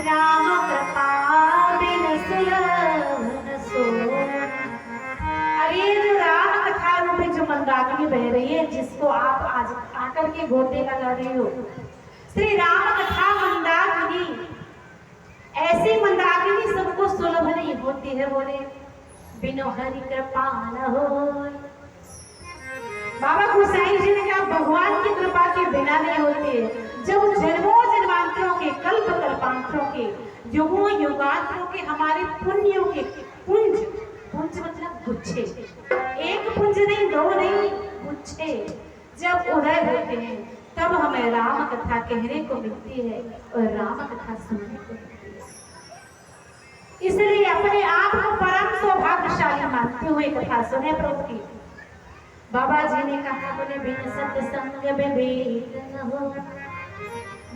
राम कृपा बिन सुलभ सो। अरे जो राम कथा रूपी जो मंदाकिनी बह रही है, जिसको आप आज आकर के गोते लगा रही हो, श्री राम कथा मंदाकिनी, ऐसी मंदाकिनी सबको सुलभ नहीं होती है। बोले बिनो हरि कृपा न हो। बाबा गोसाई जी ने कहा भगवान की कृपा के बिना नहीं होती है। जब जन्मों जन्मांतरों के, कल्प कल्पांतरों के, युगों युगांतरों के हमारे पुण्यों के पुंज, पुंज मतलब गुच्छे, एक पुंज नहीं, दो नहीं, गुच्छे जब उदय होते हैं, तब हमें राम कथा कहने को मिलती है और राम कथा सुनने को मिलती है। इसलिए अपने आप को परम सौभाग्यशाली मानते हुए कथा सुने प्रभु की। बाबा जी ने कहा बोले बिन सत्संग में भेद न हो,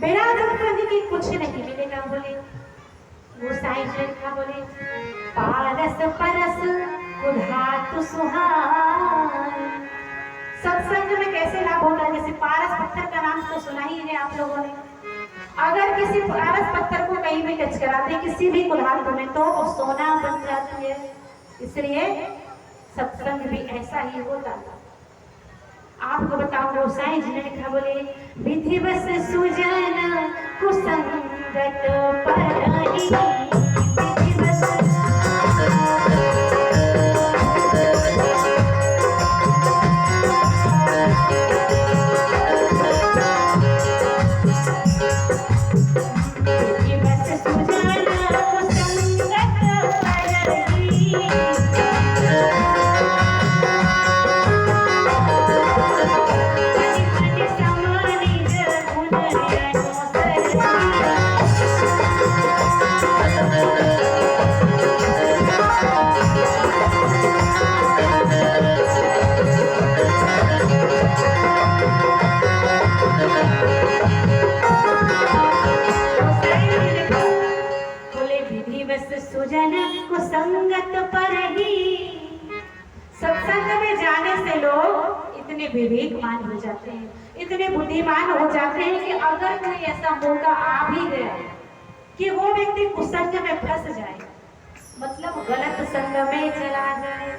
बिना सत्संग की कुछ नहीं मिलेगा। बोले गोसाई जी ने कहा बोले पारस परस उधातु सुहाय। सत्संग में कैसे लाभ होता है? जैसे पारस पत्थर का नाम तो सुना ही है आप लोगों ने। अगर किसी पारस पत्थर को कहीं भी टच कराते किसी भी कुल्हाड़ में तो वो सोना बन जाती है। इसलिए सत्संग भी ऐसा ही होता है। आपको बताओ गोसाई जी ने कहा बोले विधिवश सुजन कुसंगत परही। सुजन कुसंगत परही। सत्संग में जाने से लोग इतने विवेकमान हो जाते हैं, इतने बुद्धिमान हो जाते हैं कि अगर कोई ऐसा मौका आ भी गया कि वो व्यक्ति कुसंग में फंस जाए, मतलब गलत संग में चला जाए।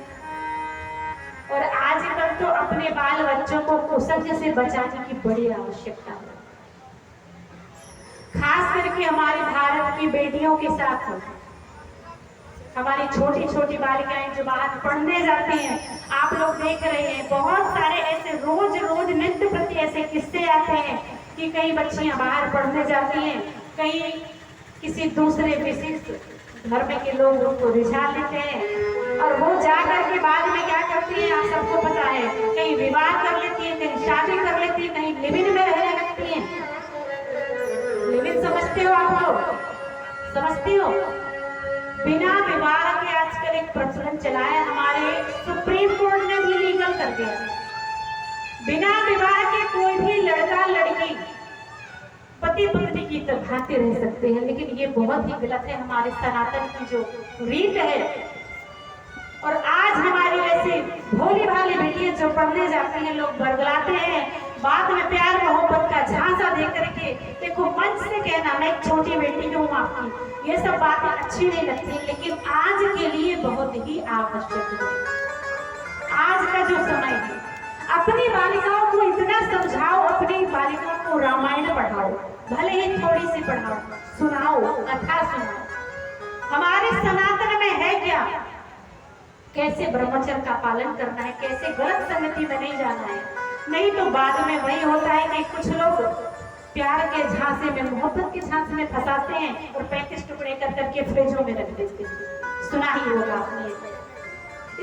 और आजकल तो अपने बाल बच्चों को कुसंग से बचाने की बड़ी आवश्यकता है। खास करके हमारे भारत की बेटियों के साथ हमारी छोटी छोटी बालिकाएं जो बाहर पढ़ने जाती हैं, आप लोग देख रहे हैं बहुत सारे ऐसे रोज रोज नित्य प्रति ऐसे किस्से आते हैं कि कई बच्चियां बाहर पढ़ने जाती हैं, कहीं किसी दूसरे विशिष्ट धर्म के लोग उनको रिझा लेते हैं और वो जाकर के बाद में क्या करती है आप सबको पता है, कहीं विवाह कर लेती है, कहीं शादी कर लेती है, कहीं लिविन में रहने लगती है। लिविन समझते हो आप लोग? समझती हो? बिना विवाह के आजकल एक प्रचलन चला है, हमारे सुप्रीम कोर्ट ने भी लीगल कर दिया। बिना विवाह के कोई भी लड़का लड़की पति पत्नी की तरह रह सकते हैं, लेकिन ये बहुत ही गलत है हमारे सनातन की जो रीत है। और आज हमारी ऐसी भोली भाली बेटियां जो पढ़ने जाती हैं, लोग बरगलाते हैं, बाद में प्यार मोहब्बत का झांसा दे करके, देखो मंच से कहना मैं एक छोटी बेटी हूँ आपकी, ये सब बातें अच्छी नहीं लगती, लेकिन आज के लिए बहुत ही आवश्यक है। आज का जो समय है, अपनी बालिकाओं को इतना समझाओ, अपनी बालिकाओं को रामायण पढ़ाओ, भले ही थोड़ी सी पढ़ाओ, सुनाओ, कथा सुनाओ। हमारे सनातन में है क्या, कैसे ब्रह्मचर्य का पालन करना है, कैसे गलत संगति में नहीं जाना है। नहीं तो बाद में वही होता है कि कुछ लोग प्यार के झांसे में, मोहब्बत के झांसे में फंसाते हैं और 35 टुकड़े कर करके फ्रिजों में रख देते हैं। सुना ही होगा आपने।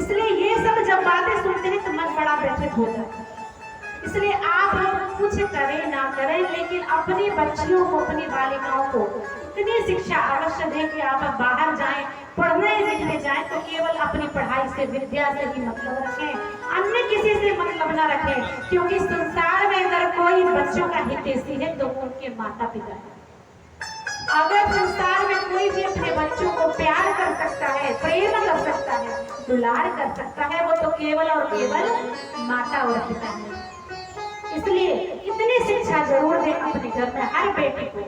इसलिए ये सब जब बातें सुनते हैं तो मन बड़ा व्यथित हो जाता है। इसलिए आप लोग कुछ करें ना करें, लेकिन अपनी बच्चियों को, अपनी बालिकाओं को इतनी शिक्षा अवश्य दें कि आप बाहर जाएं, पढ़ने लिखने जाएं तो केवल अपनी पढ़ाई से, विद्या से ही मतलब रखें, अन्य किसी से मतलब ना रखें। क्योंकि संसार में अगर कोई बच्चों का हितैषी है तो वो उनके माता पिता है। अगर संसार में कोई भी अपने बच्चों को प्यार कर सकता है, प्रेम कर सकता है, दुलार कर सकता है, वो तो केवल और केवल माता और पिता है। इसलिए इतनी शिक्षा जरूर दें अपने घर में हर बेटे को,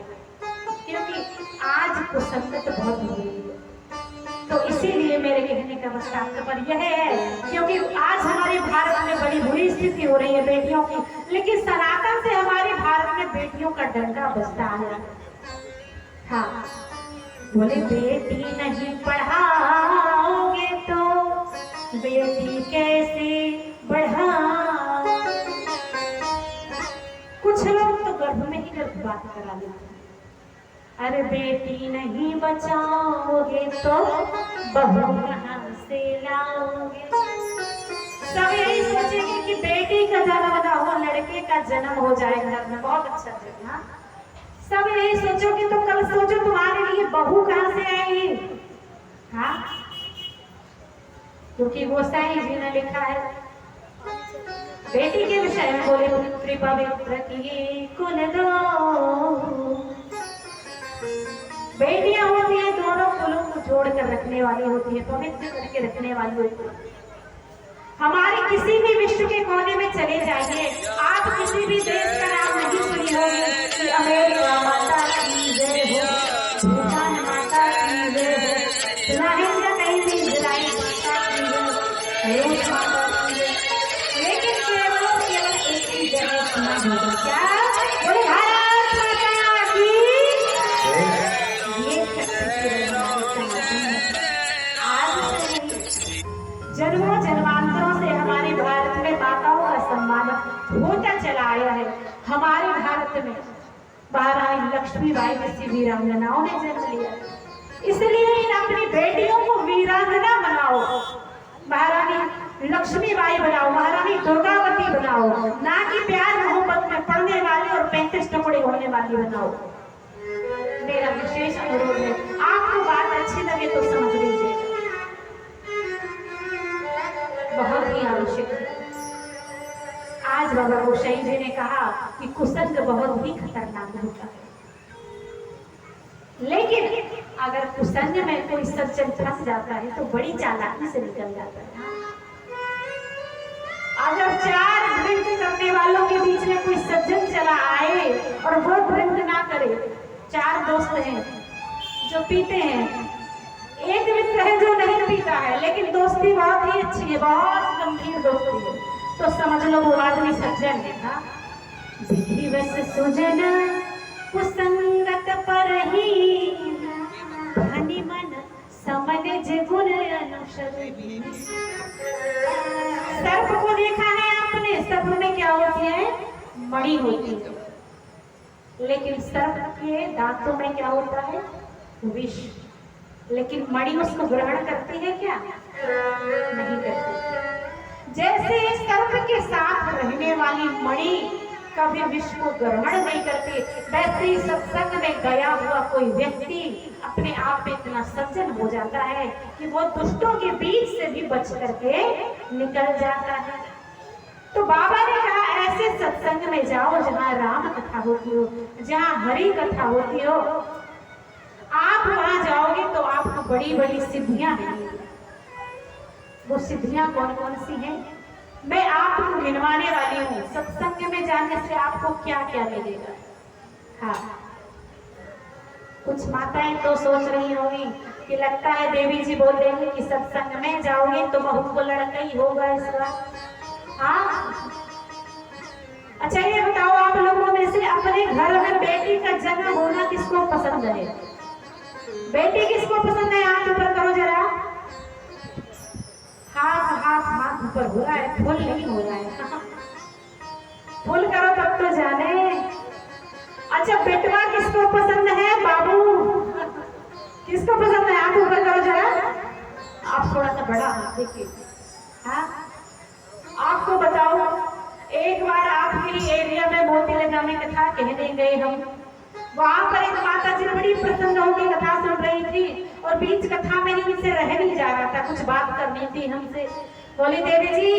क्योंकि आज कुसंगत बहुत हो रही है। तो इसीलिए मेरे कहने का बस तात्पर्य यह है, क्योंकि आज हमारे भारत में बड़ी बुरी स्थिति हो रही है बेटियों की, लेकिन सनातन से हमारे भारत में बेटियों का डंका बजता है। हाँ, बोले बेटी नहीं पढ़ाओगे तो बेटी कैसे बढ़ाओ। कुछ लोग तो गर्भ में ही गर्भपात करा लेते हैं। अरे बेटी नहीं बचाओगे तो बहू कहाँ से लाओगे। सब यही सोचेंगे कि बेटी का जन्म ना हो, लड़के का जन्म हो जाए घर में, बहुत अच्छा जगह। सब यही सोचोगे तो कल सोचो तुम्हारे लिए बहू कहाँ से आएगी। हाँ, क्योंकि वो साईं जी ने लिखा है बेटी के विषय में, बोले पुत्री पवित्र की कुल दो। बेटियां होती है दोनों कुलों को जोड़कर रखने वाली होती है, पवित्र करके रखने वाली होती है। हमारे किसी भी विश्व के कोने में चले जाइए, आप किसी भी देश का नाम नहीं सुनी होगी कि अमेरिका माता की जय हो, भूटान माता की जय हो, नाहिंदा कहीं भी इजराइल माता की जय हो, रूस माता की जय। लेकिन केवल एक ही जगह सुना होगा, क्या बोले भारत माता की। ये जन्मों जन्मांतरों से हमारे भारत में माताओं का सम्मान होता चला आया है। हमारे भारत में महारानी लक्ष्मीबाई जैसी वीरांगनाओं ने जन्म लिया, इसलिए इन अपनी बेटियों को वीरांगना बनाओ, महारानी लक्ष्मीबाई बनाओ, महारानी दुर्गावती बनाओ, ना कि प्यार मोहब्बत में पढ़ने वाले और 35 टुकड़े होने वाली बनाओ। मेरा विशेष अनुरोध है, आपको बात अच्छी लगे तो समझ लीजिए, बहुत ही आवश्यक है। आज बाबा गोसाई जी ने कहा कि कुसंग बहुत ही खतरनाक होता है, लेकिन अगर कुसंग में कोई सज्जन फंस जाता है तो बड़ी चालाकी से निकल जाता है। अगर 4 ड्रिंक करने वालों के बीच में कोई सज्जन चला आए और वो ड्रिंक ना करे, 4 दोस्त हैं जो पीते हैं, एक मित्र है जो नहीं पीता है, लेकिन दोस्ती बहुत ही अच्छी है, बहुत गंभीर दोस्ती है, तो समझ लो वो आदमी सज्जन है। हाँ, विधिवश सुजन कुसंगत पर ही धनी मन समन जिगुन अनुशर। सर्प को देखा है आपने, सर्प में क्या होती है, मणि होती है, लेकिन सर्प के दांतों में क्या होता है, विष। लेकिन मणि उसको ग्रहण करती है क्या, नहीं करती। जैसे सर्प के साथ रहने वाली मणि कभी विष को ग्रहण नहीं करती, वैसे ही सत्संग में गया हुआ कोई व्यक्ति अपने आप में इतना सज्जन हो जाता है कि वो दुष्टों के बीच से भी बच करके निकल जाता है। तो बाबा ने कहा ऐसे सत्संग में जाओ जहाँ राम कथा होती हो, जहाँ हरि कथा होती हो, आप वहां जाओगे तो आपको बड़ी बड़ी सिद्धियां मिलेंगी। वो सिद्धियां कौन कौन सी हैं, मैं आपको गिनवाने वाली हूँ। सत्संग में जाने से आपको क्या क्या मिलेगा। हाँ, कुछ माताएं तो सोच रही होंगी कि लगता है देवी जी बोल रही है कि सत्संग में जाओगे तो बहू को लड़का ही होगा इस बार। हाँ, अच्छा ये बताओ, आप लोगों में से अपने घर में बेटी का जन्म होना किसको पसंद है? बेटी किसको पसंद है? हाथ ऊपर करो जरा। हाथ ऊपर हो रहा है, फुल नहीं हो रहा है। फुल करो तब तो जाने। अच्छा, बेटवा किसको पसंद है? बाबू किसको पसंद है? हाथ ऊपर करो जरा। आप थोड़ा सा बड़ा हाथ देखिए। हाँ, आपको बताओ, एक बार आपके एरिया में मोती लगाने कथा कहने गए हम, वहां पर एक माता जी बड़ी प्रसन्न होकर कथा सुन रही थी और बीच कथा में ही उनसे रह नहीं जा रहा था, कुछ बात करनी थी हमसे। बोली देवी जी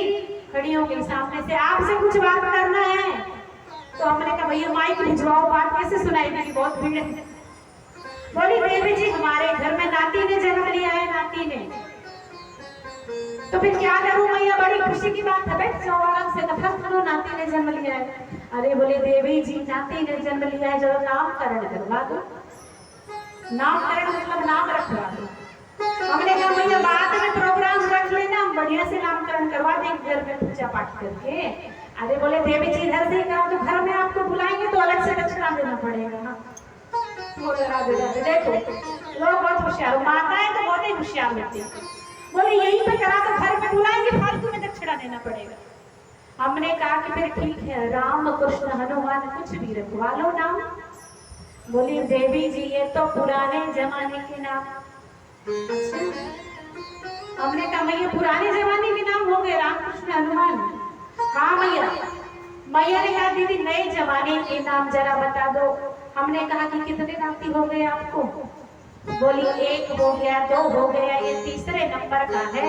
खड़ी हो गई सामने से, आपसे कुछ बात करना है। तो हमने कहा भैया माइक भिजवाओ, बात कैसे सुनाई देगी, बहुत भीड़ है। बोली देवी जी हमारे घर में नाती ने जन्म लिया है, नाती ने। तो फिर क्या करूं मैया, बड़ी खुशी की बात है, बैठ जाओ आराम से, कथा सुनो, नाती ने जन्म लिया है। अरे बोले देवी जी नाती ने जन्म लिया है, जब नामकरण करवा दो। नामकरण मतलब नाम रखवा दो। हमने कहा भैया बाद में प्रोग्राम रख लेना, हम बढ़िया से नामकरण करवा देंगे घर में पूजा पाठ करके। अरे बोले देवी जी इधर से कहा तो घर में आपको बुलाएंगे तो अलग से दक्षिणा देना पड़ेगा ना। बोले राधे राधे। देखो लोग बहुत होशियार, माताएं तो बहुत ही होशियार होती है। बोले यहीं पे करा तो घर में बुलाएंगे, फालतू में दक्षिणा देना पड़ेगा। हमने कहा कि फिर ठीक है राम कृष्ण हनुमान कुछ भी रखवा लो नाम। बोली देवी जी ये तो पुराने जमाने के नाम। हमने कहा मैया पुराने जमाने के नाम हो गए राम कृष्ण हनुमान। हाँ मैया। मैया ने कहा दीदी नए जमाने के नाम जरा बता दो। हमने कहा कि कितने नाती हो गए आपको? बोली 1 हो गया, 2 हो गया, ये तीसरे नंबर का है।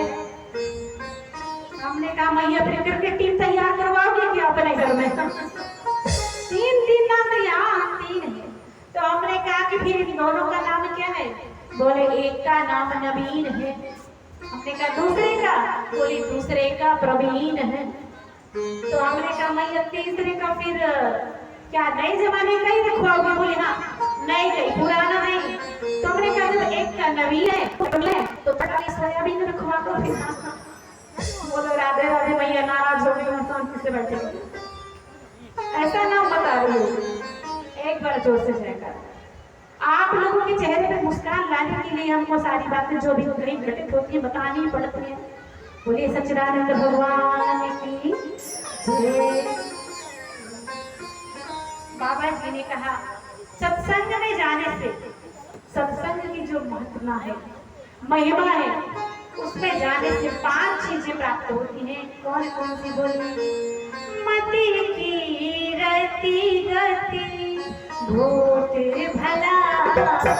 हमने कहा मैया फिर क्रिकेट टीम तैयार करवाओगे क्या अपने घर में? 3 नाम तो यहाँ 3 है। तो हमने कहा कि फिर इन दोनों का नाम क्या है? बोले एक का नाम नवीन है। हमने कहा दूसरे का? बोली दूसरे का प्रवीण है। तो हमने कहा मैया तीसरे का फिर क्या नए जमाने का ही रखवाओगे? बोले हाँ नए का ही, पुराना नहीं। तो हमने कहा जब एक का नवीन है तो पटाली सोयाबीन रखवा दो फिर। बोलो राधे राधे। मैया नाराज हो गई, शांति से बैठे। ऐसा नाम बता रही हूँ। एक बार जोर से जयकार। आप लोगों के चेहरे पे मुस्कान लाने के लिए हमको सारी बातें जो भी गरीब घटित होती है बतानी पड़ती है। बोलिए सच्चिदानंद भगवान की जय। बाबा जी ने कहा सत्संग में जाने से, सत्संग की जो महत्ता है, महिमा है, उसमें जाने से 5 चीजें प्राप्त होती हैं। कौन कौन सी? बोली मति की रति गति भूत भला, मति की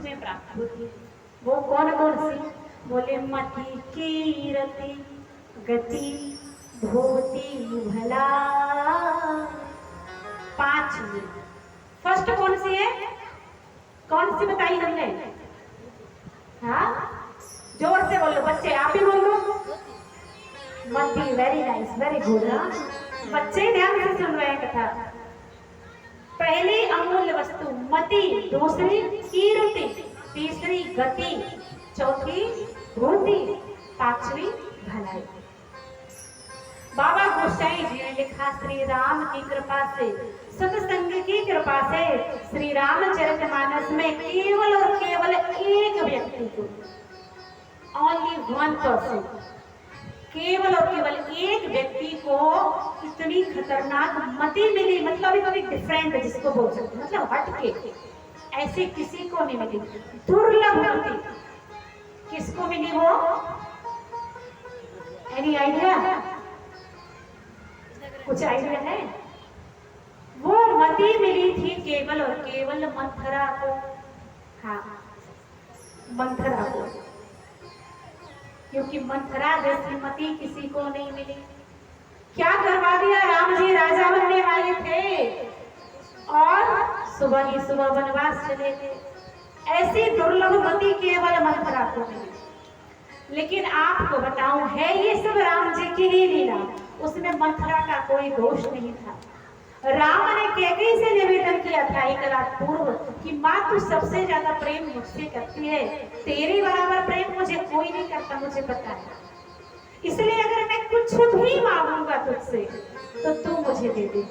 रति गति वो कौन कौन सी? बोले मति की रति गति भूति भला। 5 चीजें। फर्स्ट कौन सी है? कौन सी बताई हमने? हाँ जोर से बोलो बच्चे, आप ही बोलो। मति। Very nice, very good. बच्चे ध्यान से सुन रहे हैं कथा। पहली अमूल्य वस्तु मति, दूसरी कीर्ति, तीसरी गति, चौथी भूति, 5वीं भलाई। बाबा गोसाई जी ने लिखा श्री राम की कृपा से, सत्संग की कृपा से श्री रामचरितमानस में केवल और केवल एक व्यक्ति को, ओनली 1 पर्सन, केवल और केवल एक व्यक्ति को इतनी खतरनाक मति मिली। मतलब इतनी डिफरेंट जिसको बोल सकते, मतलब हटके, ऐसे किसी को नहीं मिली। दुर्लभ मति किसको मिली? वो एनी आइडिया? कुछ आइडिया है? वो मति मिली थी केवल और केवल मंथरा को। हाँ मंथरा को, क्योंकि मंथरा जैसी मति किसी को नहीं मिली। क्या करवा दिया? राम जी राजा बनने वाले थे और सुबह ही सुबह वनवास चले थे। ऐसी दुर्लभ मति केवल मंथरा को मिली। लेकिन आपको बताऊं, है ये सब राम जी की ही लीला, उसमें मंथरा का कोई दोष नहीं था। राम ने कैकेयी से निवेदन किया था एक रात पूर्व कि माँ तू सबसे ज्यादा प्रेम मुझसे करती है, तेरे बराबर प्रेम मुझे कोई नहीं करता, मुझे पता है। इसलिए अगर मैं कुछ कुछ भी मांगूंगा तुझसे तो तू मुझे दे दे।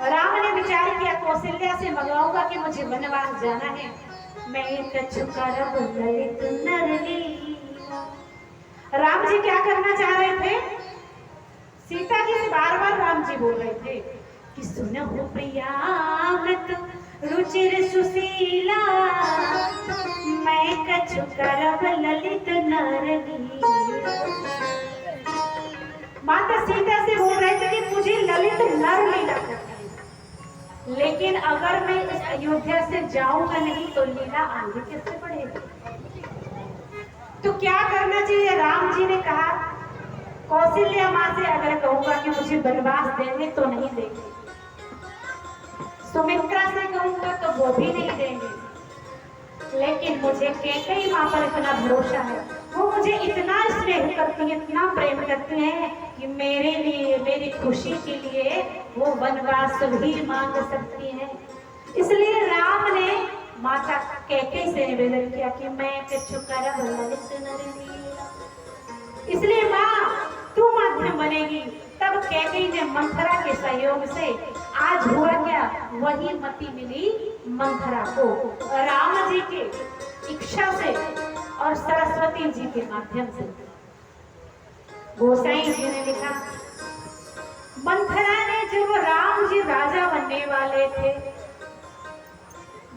राम ने विचार किया, कौशल्या से मंगवाऊंगा कि मुझे वनवास जाना है। मैं कछु करब ललित नर लीला। राम जी क्या करना चाह रहे थे? सीता जी से बार बार राम जी बोल रहे थे कि सुनहु प्रिया मृत रुचिर सुशीला, मैं कछु करब ललित नर लीला। माता सीता से बोल रहे थे कि मुझे ललित नर लीला करनी है, लेकिन अगर मैं इस अयोध्या से जाऊंगा नहीं तो लीला आगे कैसे बढ़ेगी? तो क्या करना चाहिए? राम जी ने कहा, कौशल्या माँ से अगर कहूंगा कि मुझे वनवास देंगे तो नहीं देंगे, सुमित्रा से कहूंगा तो वो भी नहीं देंगे, लेकिन मुझे कैकेयी माँ पर इतना भरोसा है, वो मुझे इतना स्नेह करती है, इतना प्रेम करती है कि मेरे लिए, मेरी खुशी के लिए वो वनवास भी मांग सकती है। इसलिए राम ने माता कैकेयी से निवेदन किया कि मैं कछु करब ललित नर लीला। इसलिए माँ तू माध्यम बनेगी। तब कैकेयी ने मंथरा के सहयोग से, आज हुआ क्या, वही मति मिली मंथरा को राम जी के इच्छा से और सरस्वती जी के माध्यम से। गोसाई जी ने लिखा, मंथरा ने जब राम जी राजा बनने वाले थे,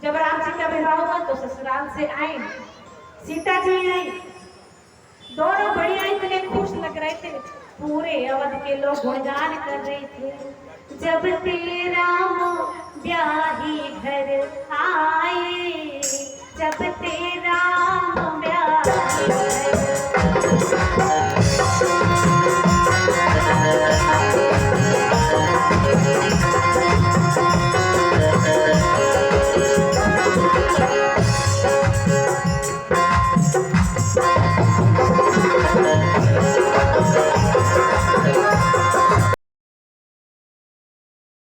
जब राम जी का विवाह हुआ तो ससुराल से आए, सीता जी आई, दोनों बढ़िया इतने खुश लग रहे थे, पूरे अवध के लोग गुणगान कर रहे थे। जब तेरा ब्याही घर आए, जब तेरा ब्याही घर